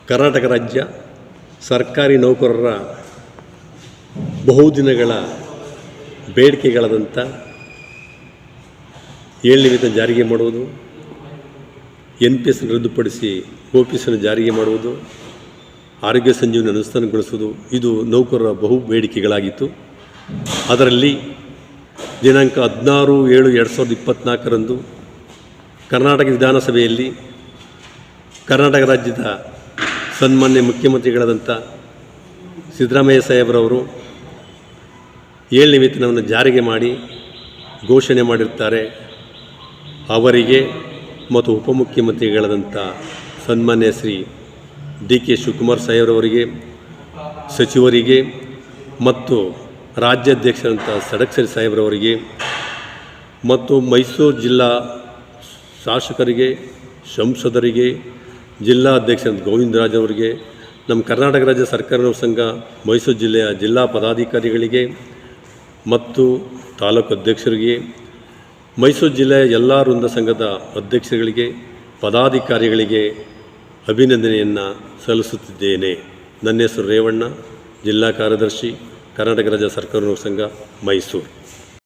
ಕರ್ನಾಟಕ ರಾಜ್ಯ ಸರ್ಕಾರಿ ನೌಕರರ ಬಹುದಿನಗಳ ಬೇಡಿಕೆಗಳಾದಂಥ 7ನೇ ವೇತನ ಜಾರಿಗೆ ಮಾಡುವುದು, NPS ರದ್ದುಪಡಿಸಿ OPS ಜಾರಿಗೆ ಮಾಡುವುದು, ಆರೋಗ್ಯ ಸಂಜೀವನಿ ಅನುಷ್ಠಾನಗೊಳಿಸುವುದು ಇದು ನೌಕರರ ಬಹು ಬೇಡಿಕೆಗಳಾಗಿತ್ತು. ಅದರಲ್ಲಿ ದಿನಾಂಕ 16/7/2024 ಕರ್ನಾಟಕ ವಿಧಾನಸಭೆಯಲ್ಲಿ ಕರ್ನಾಟಕ ರಾಜ್ಯದ ಸನ್ಮಾನ್ಯ ಮುಖ್ಯಮಂತ್ರಿಗಳಾದಂಥ ಸಿದ್ದರಾಮಯ್ಯ ಸಾಹೇಬರವರು 7ನೇ ವೇತನವನ್ನು ಜಾರಿಗೆ ಮಾಡಿ ಘೋಷಣೆ ಮಾಡಿರ್ತಾರೆ. ಅವರಿಗೆ ಮತ್ತು ಉಪಮುಖ್ಯಮಂತ್ರಿಗಳಾದಂಥ ಸನ್ಮಾನ್ಯ ಶ್ರೀ DK ಶಿವಕುಮಾರ್ ಸಾಹೇಬರವರಿಗೆ, ಸಚಿವರಿಗೆ ಮತ್ತು ರಾಜ್ಯಾಧ್ಯಕ್ಷರಂಥ ಸಡಕ್ಷರಿ ಸಾಹೇಬರವರಿಗೆ ಮತ್ತು ಮೈಸೂರು ಜಿಲ್ಲಾ ಶಾಸಕರಿಗೆ, ಸಂಸದರಿಗೆ, ಜಿಲ್ಲಾ ಅಧ್ಯಕ್ಷರಂಥ ಗೋವಿಂದರಾಜ್ ಅವರಿಗೆ, ನಮ್ಮ ಕರ್ನಾಟಕ ರಾಜ್ಯ ಸರ್ಕಾರಿ ನೌಕರರ ಸಂಘ ಮೈಸೂರು ಜಿಲ್ಲೆಯ ಜಿಲ್ಲಾ ಪದಾಧಿಕಾರಿಗಳಿಗೆ ಮತ್ತು ತಾಲೂಕು ಅಧ್ಯಕ್ಷರಿಗೆ, ಮೈಸೂರು ಜಿಲ್ಲೆಯ ಎಲ್ಲ ವೃಂದ ಸಂಘದ ಅಧ್ಯಕ್ಷರುಗಳಿಗೆ, ಪದಾಧಿಕಾರಿಗಳಿಗೆ ಅಭಿನಂದನೆಯನ್ನು ಸಲ್ಲಿಸುತ್ತಿದ್ದೇನೆ. ನನ್ನ ಹೆಸರು ರೇವಣ್ಣ, ಜಿಲ್ಲಾ ಕಾರ್ಯದರ್ಶಿ, ಕರ್ನಾಟಕ ರಾಜ್ಯ ಸರ್ಕಾರಿ ನೌಕರರ ಸಂಘ ಮೈಸೂರು.